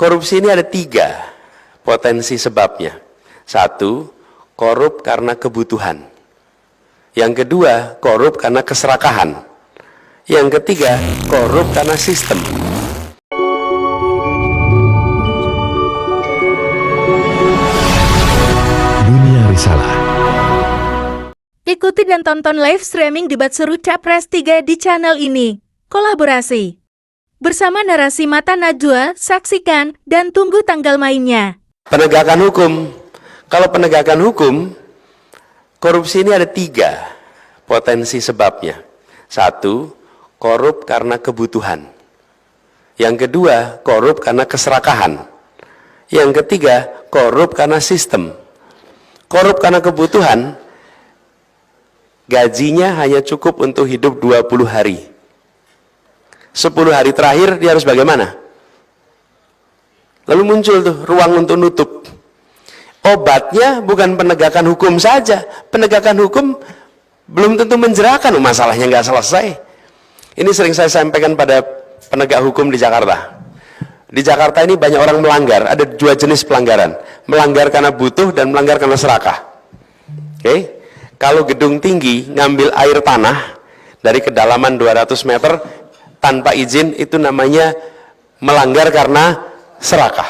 Korupsi ini ada 3 potensi sebabnya. 1, korup karena kebutuhan. Yang kedua, korup karena keserakahan. Yang ketiga, korup karena sistem. Dunia Risalah. Ikuti dan tonton live streaming debat seru Capres 3 di channel ini. Kolaborasi bersama narasi Mata Najwa, saksikan dan tunggu tanggal mainnya. Penegakan hukum. Kalau penegakan hukum, korupsi ini ada 3 potensi sebabnya. 1, korup karena kebutuhan. Yang kedua, korup karena keserakahan. Yang ketiga, korup karena sistem. Korup karena kebutuhan, gajinya hanya cukup untuk hidup 20 hari. 10 hari terakhir dia harus bagaimana? Lalu muncul tuh ruang untuk nutup. Obatnya bukan penegakan hukum saja. Penegakan hukum belum tentu menjerahkan, masalahnya nggak selesai. Ini sering saya sampaikan pada penegak hukum di Jakarta. Di Jakarta ini banyak orang melanggar, ada 2 jenis pelanggaran. Melanggar karena butuh dan melanggar karena serakah. Oke? Kalau gedung tinggi ngambil air tanah dari kedalaman 200 meter tanpa izin, itu namanya melanggar karena serakah.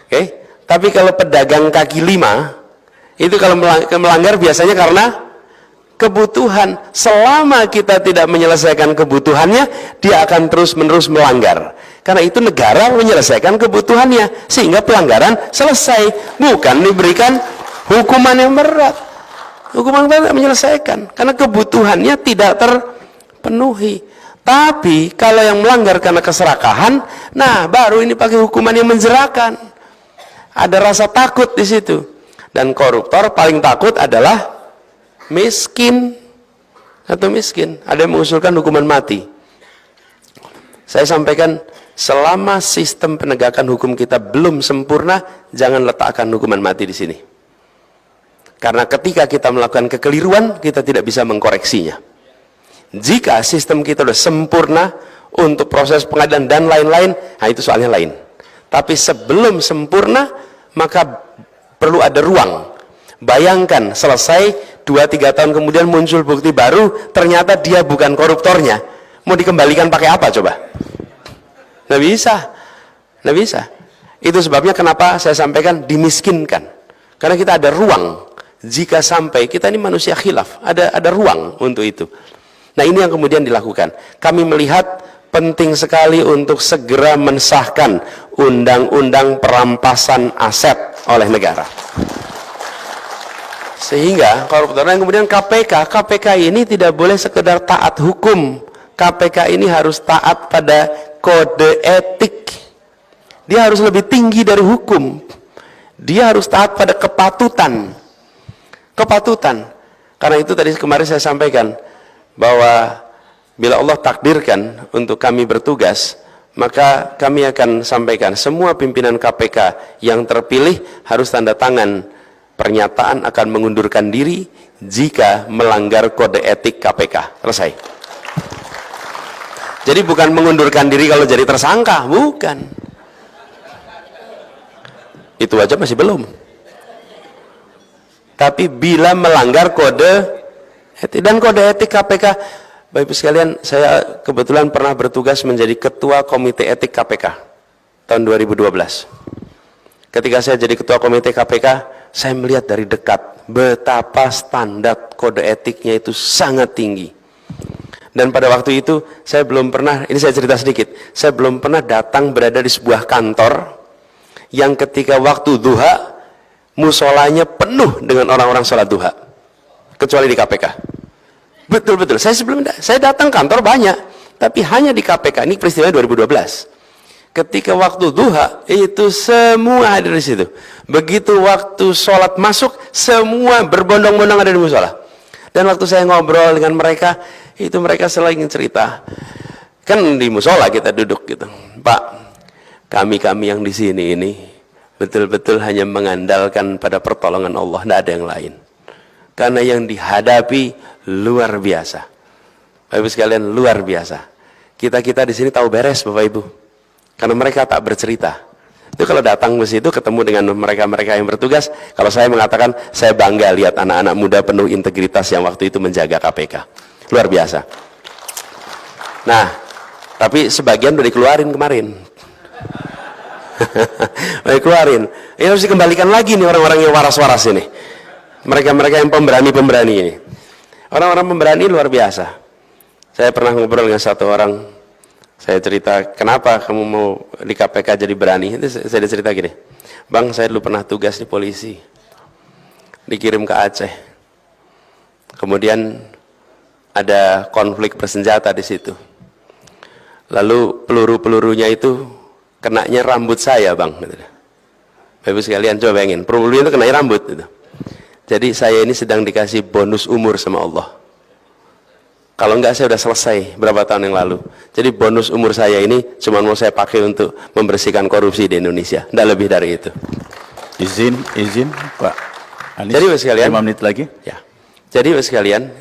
Oke? Tapi kalau pedagang kaki 5, itu kalau melanggar biasanya karena kebutuhan. Selama kita tidak menyelesaikan kebutuhannya, dia akan terus-menerus melanggar. Karena itu negara menyelesaikan kebutuhannya, sehingga pelanggaran selesai, bukan diberikan hukuman yang berat. Hukuman berat tidak menyelesaikan, karena kebutuhannya tidak terpenuhi. Tapi kalau yang melanggar karena keserakahan, nah baru ini pakai hukuman yang menjerahkan. Ada rasa takut di situ. Dan koruptor paling takut adalah miskin atau miskin. Ada yang mengusulkan hukuman mati. Saya sampaikan, selama sistem penegakan hukum kita belum sempurna, jangan letakkan hukuman mati di sini. Karena ketika kita melakukan kekeliruan, kita tidak bisa mengkoreksinya. Jika sistem kita sudah sempurna untuk proses pengadilan dan lain-lain, nah itu soalnya lain. Tapi sebelum sempurna, maka perlu ada ruang. Bayangkan selesai 2-3 tahun kemudian muncul bukti baru, ternyata dia bukan koruptornya. Mau dikembalikan pakai apa coba? Nggak bisa. Nggak bisa. Itu sebabnya kenapa saya sampaikan dimiskinkan. Karena kita ada ruang. Jika sampai, kita ini manusia khilaf, ada ruang untuk itu. Nah ini yang kemudian dilakukan. Kami melihat penting sekali untuk segera mensahkan undang-undang perampasan aset oleh negara. Sehingga koruptor yang kemudian KPK ini tidak boleh sekedar taat hukum. KPK ini harus taat pada kode etik. Dia harus lebih tinggi dari hukum. Dia harus taat pada kepatutan. Kepatutan. Karena itu tadi kemarin saya sampaikan bahwa bila Allah takdirkan untuk kami bertugas, maka kami akan sampaikan semua pimpinan KPK yang terpilih harus tanda tangan pernyataan akan mengundurkan diri jika melanggar kode etik KPK. Selesai. Jadi bukan mengundurkan diri kalau jadi tersangka, bukan. Itu aja masih belum. Tapi bila melanggar kode etik, dan kode etik KPK, Bapak Ibu sekalian, saya kebetulan pernah bertugas menjadi ketua komite etik KPK tahun 2012. Ketika saya jadi ketua komite KPK, saya melihat dari dekat betapa standar kode etiknya itu sangat tinggi. Dan pada waktu itu saya belum pernah, ini saya cerita sedikit, saya belum pernah datang berada di sebuah kantor yang ketika waktu duha musolanya penuh dengan orang-orang sholat duha, kecuali di KPK. Betul-betul, saya datang kantor banyak, tapi hanya di KPK. Ini peristiwa 2012. Ketika waktu duha, itu semua hadir di situ. Begitu waktu sholat masuk, semua berbondong-bondong ada di musola. Dan waktu saya ngobrol dengan mereka, itu mereka selalu ingin cerita. Kan di musola kita duduk gitu, Pak, kami yang di sini ini betul-betul hanya mengandalkan pada pertolongan Allah, tidak ada yang lain. Karena yang dihadapi luar biasa. Bapak Ibu sekalian, luar biasa. Kita di sini tahu beres, Bapak Ibu. Karena mereka tak bercerita. Itu kalau datang ke situ ketemu dengan mereka-mereka yang bertugas, kalau saya mengatakan saya bangga lihat anak-anak muda penuh integritas yang waktu itu menjaga KPK. Luar biasa. Nah, tapi sebagian udah dikeluarin kemarin. Udah dikeluarin. Ini harus dikembalikan lagi nih orang-orang yang waras-waras ini. Mereka-mereka yang pemberani-pemberani ini. Orang-orang pemberani luar biasa. Saya pernah ngobrol dengan satu orang. Saya cerita, kenapa kamu mau di KPK jadi berani? Itu saya cerita gini, Bang, saya dulu pernah tugas di polisi, dikirim ke Aceh. Kemudian ada konflik bersenjata di situ. Lalu peluru-pelurunya itu kenanya rambut saya, Bang. Bapak Ibu sekalian coba bayangin, pelurunya itu kenanya rambut. Gitu. Jadi saya ini sedang dikasih bonus umur sama Allah. Kalau enggak saya udah selesai berapa tahun yang lalu. Jadi bonus umur saya ini cuma mau saya pakai untuk membersihkan korupsi di Indonesia. Tidak lebih dari itu. Izin Pak Anies. Jadi Bapak sekalian, 5 menit lagi. Ya. Jadi Bapak sekalian,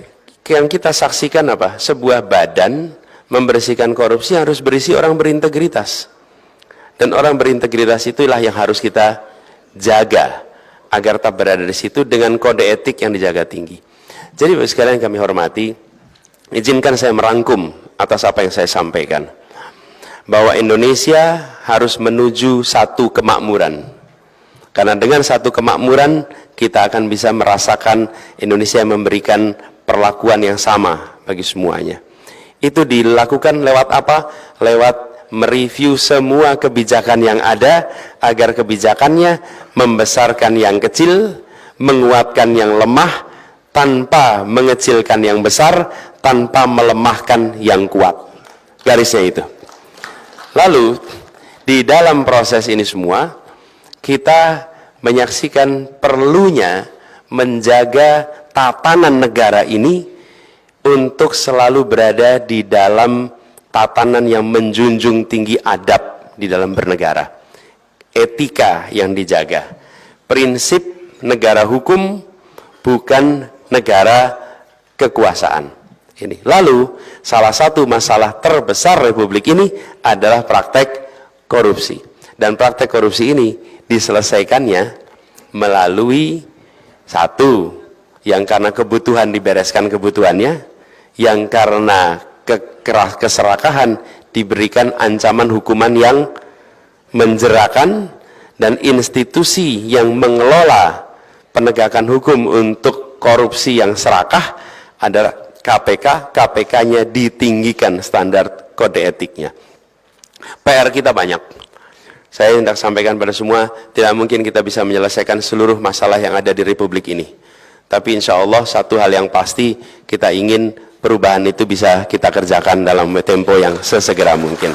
yang kita saksikan apa? Sebuah badan membersihkan korupsi harus berisi orang berintegritas. Dan orang berintegritas itulah yang harus kita jaga agar tetap berada di situ dengan kode etik yang dijaga tinggi. Jadi Bapak sekalian kami hormati, izinkan saya merangkum atas apa yang saya sampaikan. Bahwa Indonesia harus menuju satu kemakmuran. Karena dengan satu kemakmuran, kita akan bisa merasakan Indonesia memberikan perlakuan yang sama bagi semuanya. Itu dilakukan lewat apa? Lewat mereview semua kebijakan yang ada, agar kebijakannya membesarkan yang kecil, menguatkan yang lemah, tanpa mengecilkan yang besar, tanpa melemahkan yang kuat. Garisnya itu. Lalu di dalam proses ini semua kita menyaksikan perlunya menjaga tatanan negara ini untuk selalu berada di dalam tatanan yang menjunjung tinggi adab di dalam bernegara, etika yang dijaga, prinsip negara hukum bukan negara kekuasaan. Ini. Lalu salah satu masalah terbesar Republik ini adalah praktek korupsi. Dan praktek korupsi ini diselesaikannya melalui satu, yang karena kebutuhan dibereskan kebutuhannya, yang karena keserakahan diberikan ancaman hukuman yang menjerakan, dan institusi yang mengelola penegakan hukum untuk korupsi yang serakah adalah KPK. KPK-nya ditinggikan standar kode etiknya. PR kita banyak. Saya hendak sampaikan pada semua, tidak mungkin kita bisa menyelesaikan seluruh masalah yang ada di Republik ini. Tapi insya Allah satu hal yang pasti, kita ingin perubahan itu bisa kita kerjakan dalam tempo yang sesegera mungkin.